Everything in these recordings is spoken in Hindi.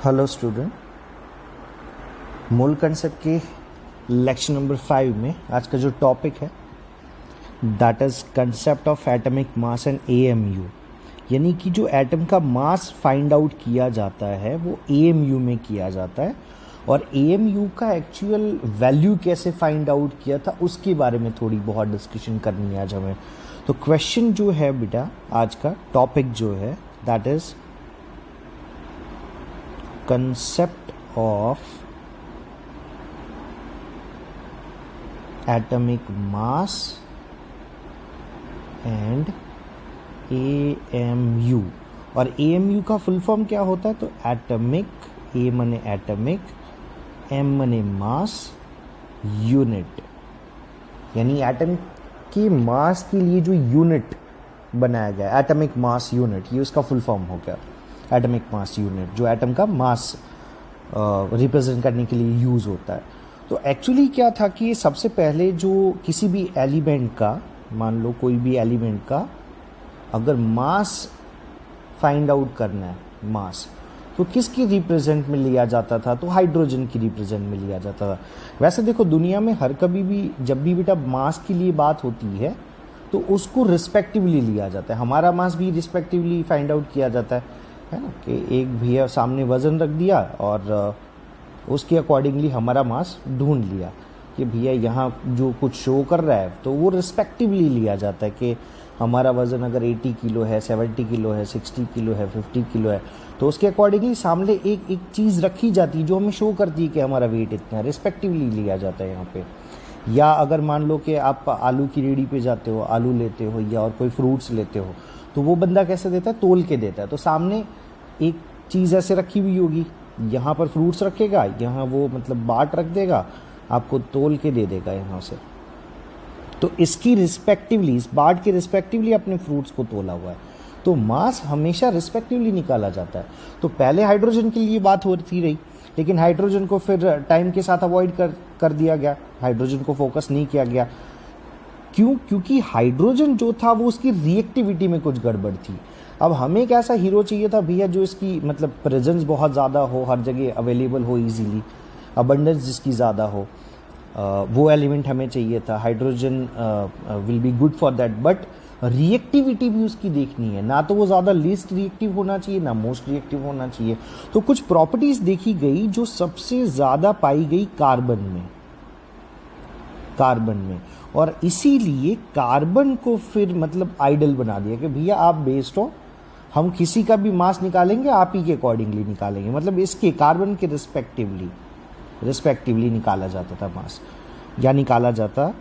हेलो स्टूडेंट, मूल कंसेप्ट के लेक्चर नंबर 5 में आज का जो टॉपिक है that is concept of atomic mass and AMU, यानी कि जो एटम का मास फाइंड आउट किया जाता है वो एएमयू में किया जाता है और एएमयू का एक्चुअल वैल्यू कैसे फाइंड आउट किया था उसके बारे में थोड़ी बहुत डिस्कशन करनी है आज हमें। तो क्वेश्चन जो है बेटा, आज का टॉपिक जो है that is concept of atomic mass and AMU। और AMU का फुल फॉर्म क्या होता है? तो एटॉमिक, ए मने एटॉमिक, एम मने मास यूनिट, यानी एटम के मास के लिए जो यूनिट बनाया गया एटॉमिक मास यूनिट, ये उसका फुल फॉर्म हो गया एटॉमिक मास यूनिट, जो एटम का मास रिप्रेजेंट करने के लिए यूज़ होता है। तो एक्चुअली क्या था कि सबसे पहले जो किसी भी एलिमेंट का, मान लो कोई भी एलिमेंट का अगर मास फाइंड आउट करना है, मास, तो किसकी रिप्रेजेंट में लिया जाता था? तो हाइड्रोजन की रिप्रेजेंट में लिया जाता था। वैसे देखो, दुनिया में हर कभी भी जब भी बेटा मास की लिए बात होती है तो उसको रिस्पेक्टिवली लिया जाता है। हमारा मास भी रिस्पेक्टिवली फाइंड आउट किया जाता है ना, कि एक भैया सामने वज़न रख दिया और उसके अकॉर्डिंगली हमारा मास ढूंढ लिया कि भैया यहाँ जो कुछ शो कर रहा है तो वो रिस्पेक्टिवली लिया जाता है कि हमारा वज़न अगर 80 किलो है, 70 किलो है, 60 किलो है, 50 किलो है, तो उसके अकॉर्डिंगली सामने एक एक चीज़ रखी जाती है जो हमें शो करती है कि हमारा वेट इतना है, रिस्पेक्टिवली लिया जाता है यहाँ पे। या अगर मान लो कि आप आलू की रेडी पे जाते हो, आलू लेते हो या और कोई फ्रूट्स लेते हो, तो वो बंदा कैसे देता है? तोल के देता है। तो सामने एक चीज़ ऐसे रखी हुई होगी, यहाँ पर फ्रूट्स रखेगा, यहाँ वो मतलब बाट रख देगा, आपको तोल के दे देगा यहाँ से। तो इसकी रिस्पेक्टिवली, इस बाट के रिस्पेक्टिवली अपने फ्रूट्स को तोला हुआ है। तो मास हमेशा रिस्पेक्टिवली निकाला जाता है। तो पहले हाइड्रोजन के लिए बात होती रही, लेकिन हाइड्रोजन को फिर टाइम के साथ अवॉइड कर दिया गया, हाइड्रोजन को फोकस नहीं किया गया। क्यों? क्योंकि हाइड्रोजन जो था वो उसकी रिएक्टिविटी में कुछ गड़बड़ थी। अब हमें एक ऐसा हीरो चाहिए था भैया जो इसकी मतलब प्रेजेंस बहुत ज़्यादा हो, हर जगह अवेलेबल हो इजीली, अबंडेंस जिसकी ज़्यादा हो, वो एलिमेंट हमें चाहिए था। Hydrogen will be good for that, but reactivity भी उसकी देखनी है, ना तो वो ज़्यादा लीस्ट रिएक्टिव होना चाहिए ना मोस्ट रिएक्टिव होना चाहिए। तो कुछ प्रॉपर्टीज़ देखी गई जो सबसे ज़्यादा पाई गई कार्बन में, और इसीलिए कार्बन को फिर मतलब आइडल बना दिया कि भैया आप बेस्ड हो, हम किसी का भी मास निकालेंगे आप ही के अकॉर्डिंगली निकालेंगे, मतलब इसके कार्बन के रिस्पेक्टिवली निकाला जाता था मास, या निकाला जाता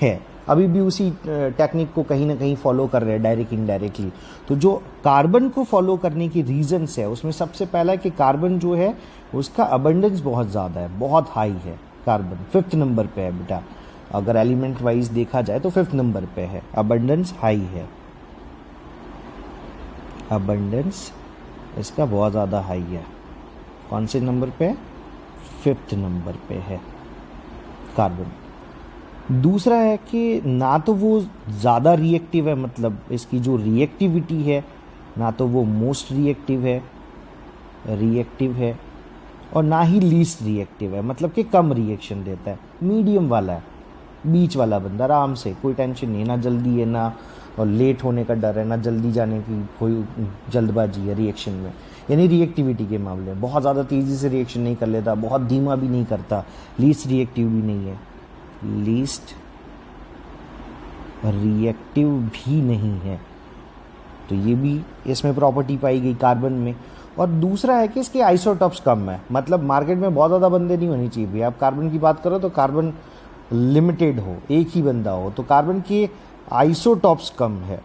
है। अभी भी उसी टेक्निक को कहीं ना कहीं फॉलो कर रहे हैं, डायरेक्ट इनडायरेक्टली। तो जो कार्बन को फॉलो करने की रीजंस है उसमें सबसे पहला है कि कार्बन जो है उसका अबंडेंस बहुत ज़्यादा है, बहुत हाई है। कार्बन 5th नंबर पे है बेटा, अगर एलिमेंट वाइज देखा जाए तो 5th नंबर पे है, अबंडेंस हाई है, अबंडेंस इसका बहुत ज़्यादा हाई है। कौन से नंबर पे? 5th नंबर पे है कार्बन। दूसरा है कि ना तो वो ज़्यादा रिएक्टिव है, मतलब इसकी जो रिएक्टिविटी है ना तो वो मोस्ट रिएक्टिव है और ना ही लीस्ट रिएक्टिव है, मतलब कि कम रिएक्शन देता है, मीडियम वाला है, बीच वाला बंदा, आराम से, कोई टेंशन नहीं, ना जल्दी है ना और लेट होने का डर है, ना जल्दी जाने की कोई जल्दबाजी है रिएक्शन में। यानी रिएक्टिविटी के मामले में बहुत ज़्यादा तेज़ी से रिएक्शन नहीं कर लेता, बहुत धीमा भी नहीं करता, लीस्ट रिएक्टिव भी नहीं है, लीस्ट रिएक्टिव भी नहीं है। तो ये भी इसमें प्रॉपर्टी पाई गई कार्बन में। और दूसरा है कि इसके आइसोटॉप्स कम है, मतलब मार्केट में बहुत ज़्यादा बंदे नहीं होने चाहिए भैया। आप कार्बन की बात करो तो कार्बन लिमिटेड हो, एक ही बंदा हो, तो कार्बन के आइसोटॉप्स कम है,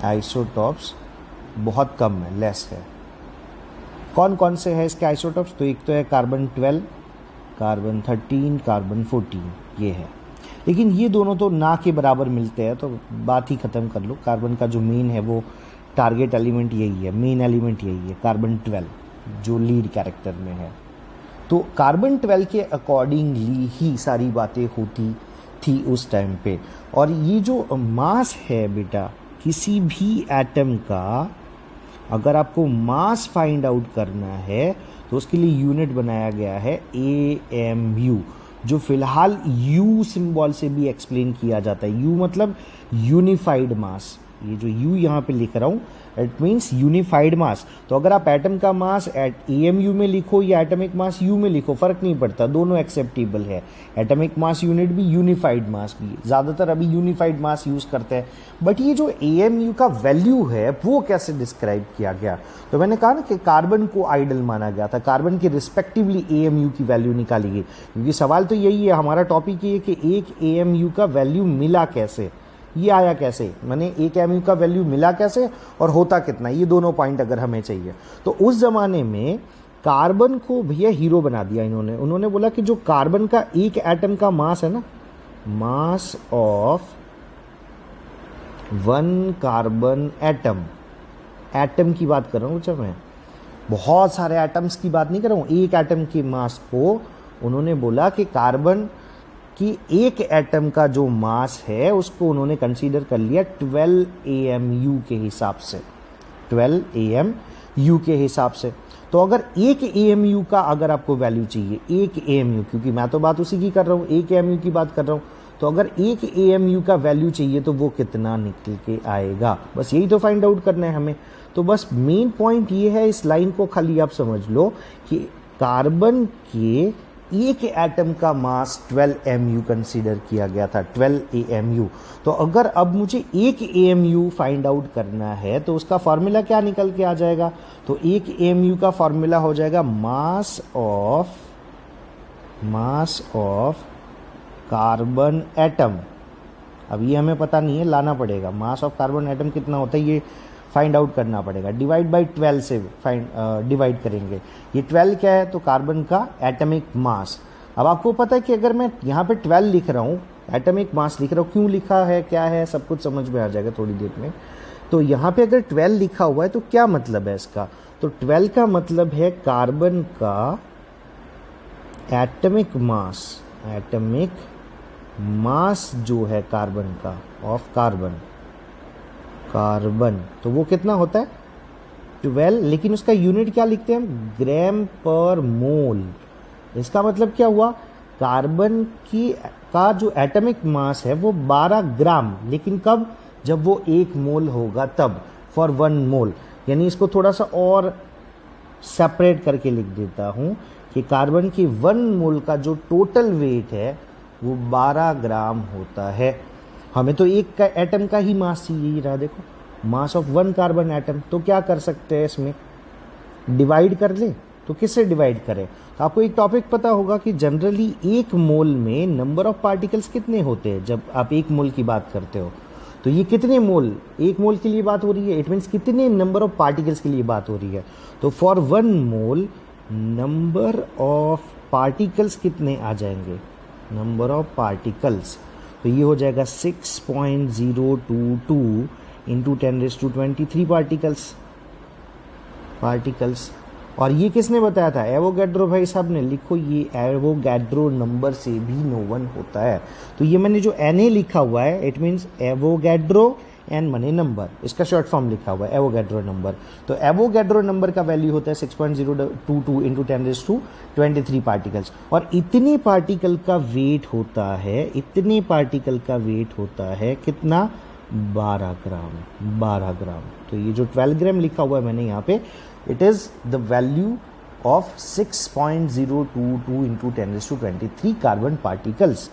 आइसोटॉप्स बहुत कम है, लेस है। कौन कौन से है इसके आइसोटॉप्स? तो एक तो है कार्बन 12, कार्बन 13, कार्बन 14, ये है। लेकिन ये दोनों तो ना के बराबर मिलते हैं, तो बात ही ख़त्म कर लो। कार्बन का जो मेन है वो टारगेट एलिमेंट यही है, मेन एलिमेंट यही है, कार्बन 12 जो लीड कैरेक्टर में है। तो कार्बन 12 के अकॉर्डिंगली ही सारी बातें होती थी उस टाइम पे। और ये जो मास है बेटा किसी भी एटम का, अगर आपको मास फाइंड आउट करना है तो उसके लिए यूनिट बनाया गया है AMU, जो फिलहाल U सिंबल से भी एक्सप्लेन किया जाता है। U मतलब यूनिफाइड मास, ये जो U यहाँ पे लिख रहा हूँ इट मीन्स यूनिफाइड मास। तो अगर आप एटम का मास AMU में लिखो या एटमिक मास U में लिखो, फर्क नहीं पड़ता, दोनों एक्सेप्टेबल है। एटमिक मास यूनिट भी, यूनिफाइड मास भी, ज़्यादातर अभी यूनिफाइड मास यूज़ करते हैं। बट ये जो AMU का वैल्यू है वो कैसे डिस्क्राइब किया गया, तो मैंने कहा ना कि कार्बन को आइडल माना गया था, कार्बन के रिस्पेक्टिवली AMU की वैल्यू निकाली गई। क्योंकि सवाल तो यही है, हमारा टॉपिक ये है कि एक AMU का वैल्यू मिला कैसे, ये आया कैसे, मैंने एक AMU का वैल्यू मिला कैसे और होता कितना, ये दोनों पॉइंट अगर हमें चाहिए। तो उस ज़माने में कार्बन को भैया हीरो बना दिया इन्होंने। उन्होंने बोला कि जो कार्बन का एक एटम का मास है ना, mass of one carbon atom, atom की बात कर रहा हूँ जब मैं, बहुत सारे एटम्स की बात नहीं कर रहा हूँ, एक एटम के मास को उन्होंने बोला कि कार्बन कि एक एटम का जो मास है उसको उन्होंने कंसीडर कर लिया 12 AMU के हिसाब से, 12 AMU के हिसाब से। तो अगर एक AMU का अगर आपको वैल्यू चाहिए, एक AMU, क्योंकि मैं तो बात उसी की कर रहा हूँ, एक AMU की बात कर रहा हूँ, तो अगर एक AMU का वैल्यू चाहिए तो वो कितना निकल के आएगा, बस यही तो फाइंड आउट करना है हमें। तो बस मेन पॉइंट ये है, इस लाइन को खाली आप समझ लो कि कार्बन के एक एटम का मास 12 AMU कंसीडर किया गया था, 12 AMU। तो अगर अब मुझे एक AMU फाइंड आउट करना है तो उसका फॉर्मूला क्या निकल के आ जाएगा, तो एक AMU का फॉर्मूला हो जाएगा मास ऑफ कार्बन एटम। अब ये हमें पता नहीं है, लाना पड़ेगा, मास ऑफ कार्बन एटम कितना होता है ये फाइंड आउट करना पड़ेगा, डिवाइड बाई 12 से डिवाइड करेंगे। ये 12 क्या है, तो कार्बन का एटमिक मास। अब आपको पता है कि अगर मैं यहाँ पे 12 लिख रहा हूँ, एटमिक मास लिख रहा हूँ, क्यों लिखा है, क्या है, सब कुछ समझ में आ जाएगा थोड़ी देर में। तो यहाँ पे अगर 12 लिखा हुआ है तो क्या मतलब है इसका, तो 12 का मतलब है कार्बन का एटमिक मास जो है कार्बन का, ऑफ कार्बन, तो वो कितना होता है 12, लेकिन उसका यूनिट क्या लिखते हैं हम, ग्राम पर मोल। इसका मतलब क्या हुआ, कार्बन का जो एटमिक मास है वो 12 ग्राम, लेकिन कब, जब वो 1 मोल होगा तब, फॉर 1 मोल। यानी इसको थोड़ा सा और सेपरेट करके लिख देता हूँ कि कार्बन की 1 मोल का जो टोटल वेट है वो 12 ग्राम होता है। हमें तो एक का एटम का ही मास चाहिए, रहा देखो, मास ऑफ 1 कार्बन एटम। तो क्या कर सकते हैं, इसमें डिवाइड कर ले, तो किससे डिवाइड करें, तो आपको एक टॉपिक पता होगा कि जनरली 1 मोल में नंबर ऑफ पार्टिकल्स कितने होते हैं। जब आप 1 मोल की बात करते हो तो ये कितने मोल, 1 मोल के लिए बात हो रही है, इट मीन्स कितने नंबर ऑफ पार्टिकल्स के लिए बात हो रही है। तो for 1 mole number of particles कितने आ जाएंगे, नंबर ऑफ पार्टिकल्स, तो ये हो जाएगा 6.022 इंटू 10⁻23 पार्टिकल्स। और ये किसने बताया था, एवोगैड्रो भाई साहब ने। लिखो, ये एवोगैड्रो नंबर से भी नो वन होता है। तो ये मैंने जो Na लिखा हुआ है इट मीन्स एवोगैड्रो, एन मने नंबर, इसका शॉर्ट फॉर्म लिखा हुआ है एवोगैड्रो नंबर। तो एवोगैड्रो नंबर का वैल्यू होता है 6.022 इंटू 10⁻23 पार्टिकल्स। और इतने पार्टिकल का वेट होता है, इतने पार्टिकल का वेट होता है कितना, 12 ग्राम। तो ये जो 12 ग्राम लिखा हुआ है मैंने यहाँ पे, it is the value of 6.022 into 10⁻23 carbon particles.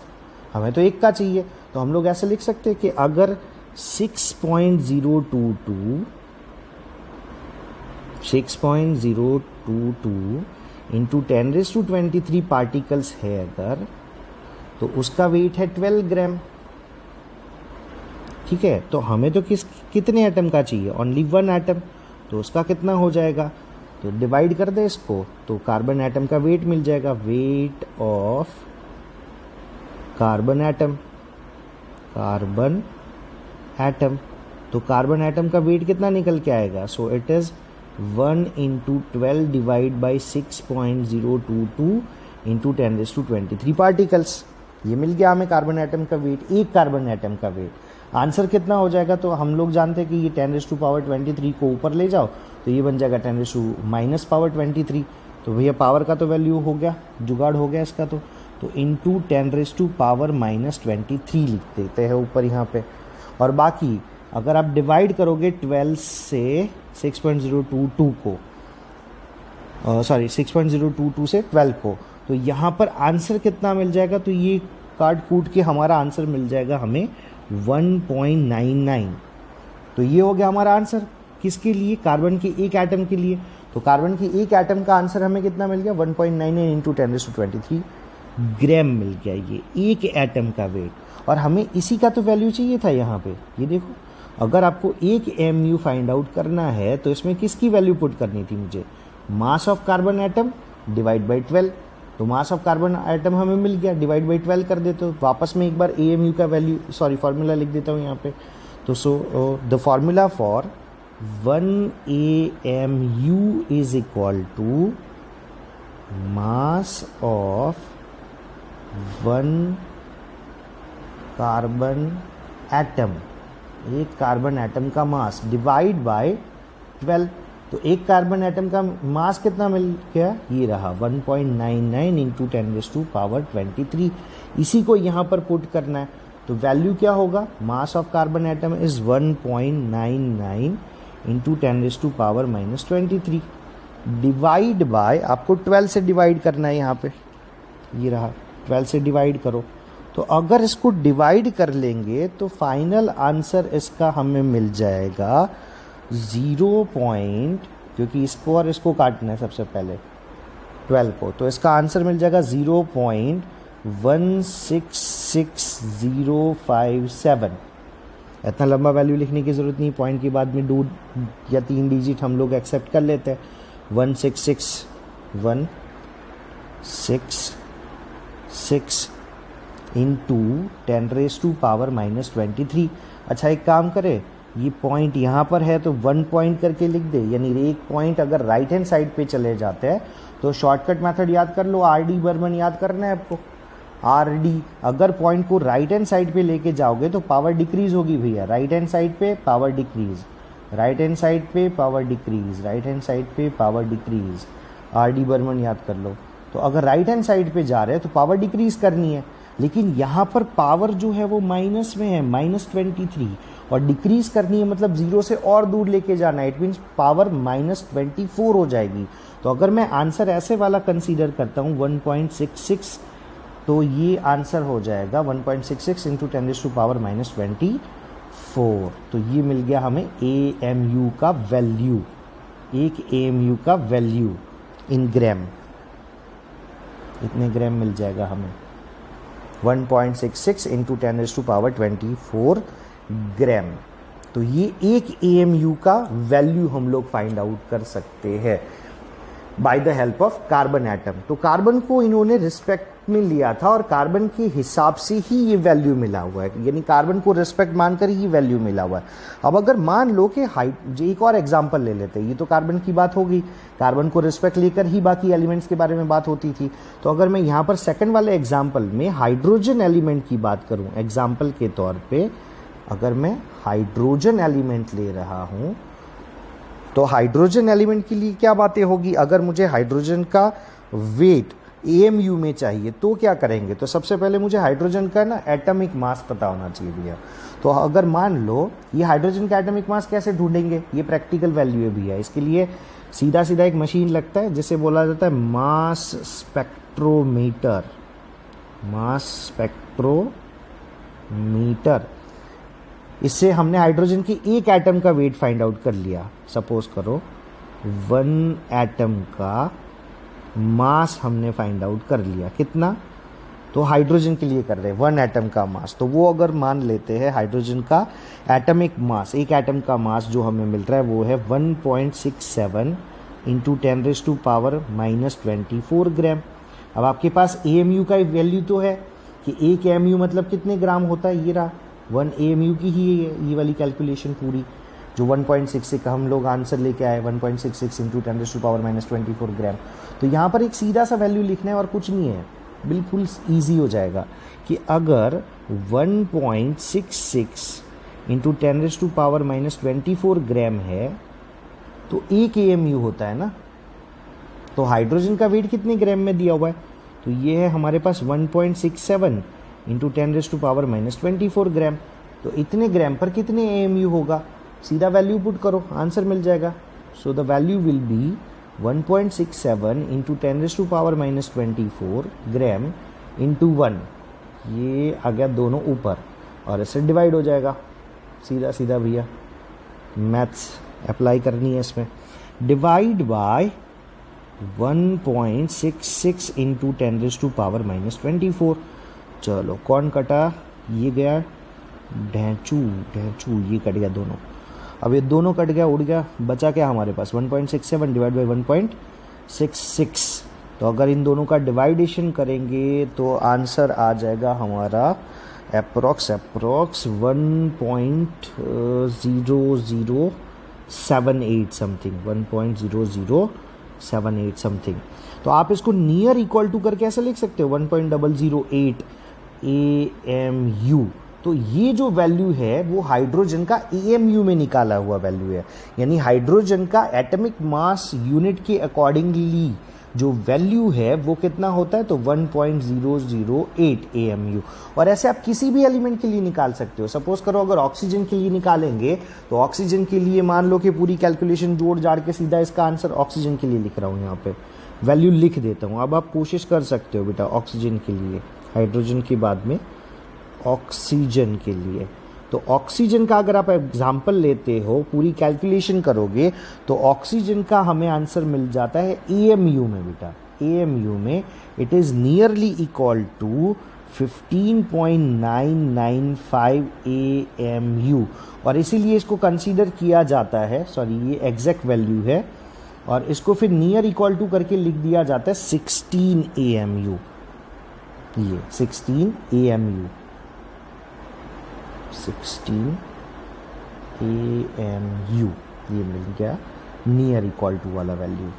हमें तो एक का चाहिए, तो हम लोग ऐसे लिख सकते हैं कि अगर 6.022 इंटू 10⁻23 पार्टिकल्स है अगर, तो उसका वेट है 12 ग्राम। ठीक है, तो हमें तो कितने एटम का चाहिए, ओनली 1 एटम, तो उसका कितना हो जाएगा, तो डिवाइड कर दे इसको, तो कार्बन एटम का वेट मिल जाएगा, वेट ऑफ कार्बन एटम। तो कार्बन एटम का वेट कितना निकल के आएगा, so it is 1 into 12 divide by 6.022 into 10⁻23 particles. ये मिल गया हमें कार्बन एटम का वेट, एक कार्बन एटम का वेट। आंसर कितना हो जाएगा, तो हम लोग जानते हैं कि ये 10⁻23 को ऊपर ले जाओ तो ये बन जाएगा 10⁻23। तो भैया पावर का तो वैल्यू हो गया, जुगाड़ हो गया इसका। तो इंटू 10⁻23 लिख देते हैं ऊपर यहाँ पे। और बाकी अगर आप डिवाइड करोगे 12 से 6.022 को, सॉरी 6.022 से 12 को, तो यहाँ पर आंसर कितना मिल जाएगा, तो ये काट कूट के हमारा आंसर मिल जाएगा हमें 1.99। तो ये हो गया हमारा आंसर किसके लिए, कार्बन के एक एटम के लिए। तो कार्बन के एक एटम का आंसर हमें कितना मिल गया, 1.99 इंटू 10⁻23 ग्राम मिल गया, ये एक एटम का वेट। और हमें इसी का तो वैल्यू चाहिए था यहाँ पे। ये देखो, अगर आपको एक mu फाइंड आउट करना है तो इसमें किसकी वैल्यू पुट करनी थी मुझे, mass of carbon atom divide by 12। तो मास ऑफ कार्बन एटम हमें मिल गया, डिवाइड बाई 12 कर देते हो। वापस में एक बार AMU का वैल्यू, सॉरी फार्मूला लिख देता हूँ यहाँ पे। तो the formula for 1 AMU is equal to mass of 1 carbon atom, एक कार्बन एटम का मास डिवाइड बाय 12। तो एक कार्बन एटम का मास कितना मिल गया, ये रहा 1.99 इंटू 10⁻23। इसी को यहाँ पर पुट करना है। तो वैल्यू क्या होगा, mass of carbon atom is 1.99 into 10⁻23 divide by, आपको 12 से डिवाइड करना है यहाँ पे, ये रहा 12 से डिवाइड करो। तो अगर इसको डिवाइड कर लेंगे तो फाइनल आंसर इसका हमें मिल जाएगा 0. क्योंकि इसको और इसको काटना है सबसे पहले 12 को, तो इसका आंसर मिल जाएगा 0.166057। इतना लंबा वैल्यू लिखने की ज़रूरत नहीं, पॉइंट के बाद में 2 या 3 डिजिट हम लोग एक्सेप्ट कर लेते हैं। 166 इंटू 10⁻23। अच्छा एक काम करे, ये पॉइंट यहाँ पर है तो 1 पॉइंट करके लिख दे, यानी एक पॉइंट अगर राइट हैंड साइड पे चले जाते हैं तो शॉर्टकट मेथड याद कर लो, RD बर्मन याद करना है आपको। RD, अगर पॉइंट को राइट हैंड साइड पे लेके जाओगे तो पावर डिक्रीज होगी भैया, राइट हैंड साइड पे power decrease, right hand side पे power decrease, right hand side पे पावर डिक्रीज, RD बर्मन याद कर लो। तो अगर राइट हैंड साइड पे जा रहे हैं तो पावर डिक्रीज करनी है, लेकिन यहाँ पर पावर जो है वो माइनस में है, -23, और डिक्रीज करनी है मतलब 0 से और दूर लेके जाना है, इट मीन्स पावर -24 हो जाएगी। तो अगर मैं आंसर ऐसे वाला कंसीडर करता हूँ 1.66, तो ये आंसर हो जाएगा 1.66 इंटू 10⁻24। तो ये मिल गया हमें AMU का वैल्यू, एक AMU का वैल्यू इन ग्राम, इतने ग्राम मिल जाएगा हमें, 1.66 इंटू 10⁻24 ग्राम। तो ये एक AMU का वैल्यू हम लोग फाइंड आउट कर सकते हैं by the help of carbon atom. तो कार्बन को इन्होंने रिस्पेक्ट में लिया था और कार्बन के हिसाब से ही ये वैल्यू मिला हुआ है, यानी कार्बन को रिस्पेक्ट मानकर ही वैल्यू मिला हुआ है। अब अगर मान लो कि एक और एग्जांपल ले लेते हैं, ये तो कार्बन की बात हो गई, कार्बन को रिस्पेक्ट लेकर ही बाकी एलिमेंट्स के बारे में बात होती थी। तो अगर मैं यहाँ पर सेकंड वाले एग्जाम्पल में हाइड्रोजन एलिमेंट की बात करूँ, एग्जाम्पल के तौर पर अगर मैं हाइड्रोजन एलिमेंट ले रहा हूँ, तो हाइड्रोजन एलिमेंट के लिए क्या बातें होगी, अगर मुझे हाइड्रोजन का वेट AMU में चाहिए तो क्या करेंगे। तो सबसे पहले मुझे हाइड्रोजन का ना एटॉमिक मास पता होना चाहिए भैया। तो अगर मान लो ये हाइड्रोजन का एटॉमिक मास कैसे ढूंढेंगे, ये प्रैक्टिकल वैल्यू है भैया। इसके लिए सीधा सीधा एक मशीन लगता है जिसे बोला जाता है मास स्पेक्ट्रोमीटर, मास स्पेक्ट्रोमीटर। इससे हमने हाइड्रोजन की एक एटम का वेट फाइंड आउट कर लिया। सपोज करो 1 एटम का मास हमने फाइंड आउट कर लिया, कितना, तो हाइड्रोजन के लिए कर रहे हैं 1 एटम का मास। तो वो अगर मान लेते हैं हाइड्रोजन का एटॉमिक मास, एक एटम का मास जो हमें मिल रहा है वो है 1.67 इंटू 10⁻24 ग्राम। अब आपके पास AMU का वैल्यू तो है कि एक AMU मतलब कितने ग्राम होता है, ये रहा 1 AMU की ही ये वाली कैलकुलेशन पूरी, जो 1.66 हम लोग आंसर लेके आए, 1.66 इंटू 10⁻24 ग्राम। तो यहाँ पर एक सीधा सा वैल्यू लिखना है और कुछ नहीं है, बिल्कुल ईजी हो जाएगा कि अगर 1.66 इंटू 10⁻⁻24 ग्राम है तो 1 AMU होता है ना। तो हाइड्रोजन का वेट कितने ग्राम में दिया हुआ है, तो ये है हमारे पास 1.67 इंटू 10⁻⁻24 ग्राम। तो इतने ग्राम पर कितने AMU होगा, सीधा वैल्यू पुट करो, आंसर मिल जाएगा। So the value will be 1.67 into 10⁻⁻24 gram into 1, ये आ गया दोनों ऊपर और इससे डिवाइड हो जाएगा, सीधा सीधा भैया मैथ्स अप्लाई करनी है इसमें। Divide by 1.66 into 10⁻⁻24। चलो कौन कटा, ये गया ढैंचू, ये कट गया दोनों। अब ये दोनों कट गया, उड़ गया, बचा क्या हमारे पास 1.67 डिवाइड बाई 1.66। तो अगर इन दोनों का डिवाइडेशन करेंगे तो आंसर आ जाएगा हमारा अप्रोक्स 1.0078 समथिंग, 1.0078 समथिंग। तो आप इसको नियर इक्वल टू करके ऐसे लिख सकते हो 1.008 AMU। तो ये जो वैल्यू है वो हाइड्रोजन का AMU में निकाला हुआ वैल्यू है, यानी हाइड्रोजन का एटॉमिक मास यूनिट के अकॉर्डिंगली जो वैल्यू है वो कितना होता है, तो 1.008 AMU। और ऐसे आप किसी भी एलिमेंट के लिए निकाल सकते हो। सपोज करो अगर ऑक्सीजन के लिए निकालेंगे तो ऑक्सीजन के लिए मान लो कि पूरी कैलकुलेशन जोड़ जाड़ के सीधा इसका आंसर ऑक्सीजन के लिए लिख रहा हूँ, यहाँ पे वैल्यू लिख देता हूँ। अब आप कोशिश कर सकते हो बेटा ऑक्सीजन के लिए, हाइड्रोजन के बाद में ऑक्सीजन के लिए। तो ऑक्सीजन का अगर आप एग्जाम्पल लेते हो, पूरी कैलकुलेशन करोगे तो ऑक्सीजन का हमें आंसर मिल जाता है AMU में बेटा। AMU में it is nearly equal to 15.995 AMU, और इसीलिए इसको कंसीडर किया जाता है, सॉरी ये एग्जैक्ट वैल्यू है, और इसको फिर नियर इक्वल टू करके लिख दिया जाता है 16 AMU। ये 16 AMU, 16 AMU ये मिल गया नियर इक्वल टू वाला value,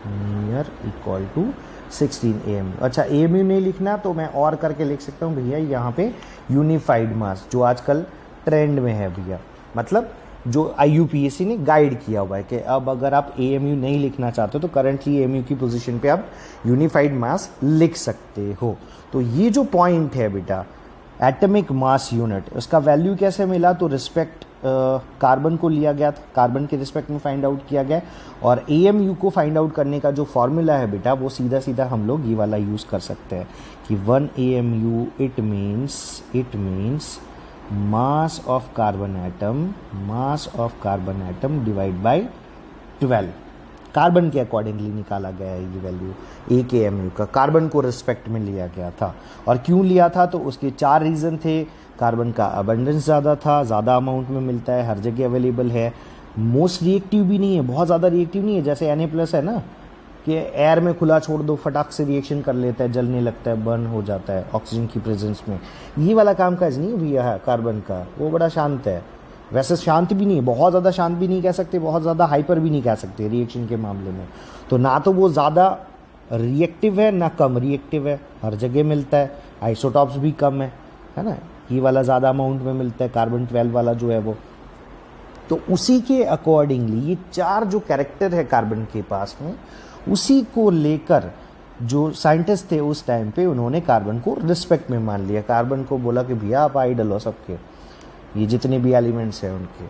near equal to 16 AMU। अच्छा AMU नहीं लिखना तो मैं और करके लिख सकता हूँ भैया, यहाँ पे यूनिफाइड मास जो आजकल ट्रेंड में है भैया, मतलब जो IUPAC ने गाइड किया हुआ है कि अब अगर आप AMU नहीं लिखना चाहते तो करंटली AMU की पोजीशन पे आप यूनिफाइड मास लिख सकते हो। तो ये जो पॉइंट है बेटा एटॉमिक मास यूनिट, उसका वैल्यू कैसे मिला, तो रिस्पेक्ट कार्बन को लिया गया था, कार्बन के रिस्पेक्ट में फाइंड आउट किया गया, और AMU को फाइंड आउट करने का जो फॉर्मूला है बेटा वो सीधा सीधा हम लोग ये वाला यूज़ कर सकते हैं कि 1 AMU it means mass of carbon atom divide by 12। Carbon के अकॉर्डिंगली निकाला गया है ये वैल्यू 1 AMU का, कार्बन को रिस्पेक्ट में लिया गया था। और क्यों लिया था, तो उसके 4 रीज़न थे। कार्बन का अबंडेंस ज़्यादा था, ज़्यादा अमाउंट में मिलता है, हर जगह अवेलेबल है, मोस्ट रिएक्टिव भी नहीं है, बहुत ज़्यादा रिएक्टिव नहीं है, जैसे Na+ है ना कि एयर में खुला छोड़ दो फटाक से रिएक्शन कर लेता है, जलने लगता है, बर्न हो जाता है ऑक्सीजन की प्रेजेंस में। ये वाला काम काज नहीं भैया है कार्बन का, वो बड़ा शांत है। वैसे शांत भी नहीं है, बहुत ज़्यादा शांत भी नहीं कह सकते, बहुत ज़्यादा हाइपर भी नहीं कह सकते रिएक्शन के मामले में। तो ना तो वो ज़्यादा रिएक्टिव है ना कम रिएक्टिव है, हर जगह मिलता है, आइसोटॉप्स भी कम है ना। ये वाला ज़्यादा अमाउंट में मिलता है, कार्बन 12 वाला जो है वो। तो उसी के अकॉर्डिंगली ये 4 जो कैरेक्टर है कार्बन के पास में, उसी को लेकर जो साइंटिस्ट थे उस टाइम पे उन्होंने कार्बन को रिस्पेक्ट में मान लिया। कार्बन को बोला कि भैया आप आइडल हो सबके, ये जितने भी एलिमेंट्स हैं उनके,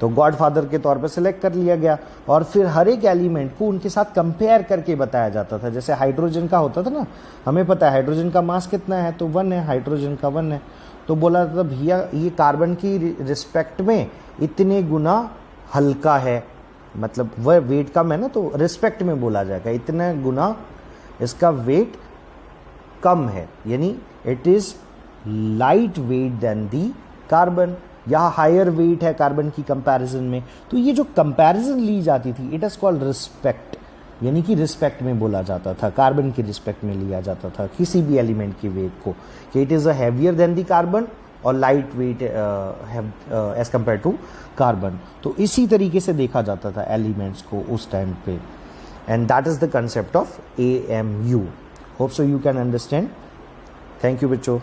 तो गॉडफादर के तौर पे सिलेक्ट कर लिया गया। और फिर हर एक एलिमेंट को उनके साथ कंपेयर करके बताया जाता था। जैसे हाइड्रोजन का होता था ना, हमें पता है हाइड्रोजन का मास कितना है, तो 1 है, हाइड्रोजन का 1 है, तो बोला था भैया ये कार्बन की रिस्पेक्ट में इतने गुना हल्का है, मतलब वह वेट कम है ना, तो रिस्पेक्ट में बोला जाएगा इतना गुना इसका वेट कम है, यानी it is light weight then the carbon, या हायर वेट है कार्बन की कंपैरिजन में। तो ये जो कंपैरिजन ली जाती थी इट इज़ कॉल्ड रिस्पेक्ट, यानी कि रिस्पेक्ट में बोला जाता था, कार्बन की रिस्पेक्ट में लिया जाता था किसी भी एलिमेंट की वेट को, कि it is a heavier then the carbon और light weight as compare to carbon. तो इसी तरीके से देखा जाता था एलिमेंट्स को उस टाइम पे, and that is the concept of AMU। Hope so you can understand. Thank you बच्चों।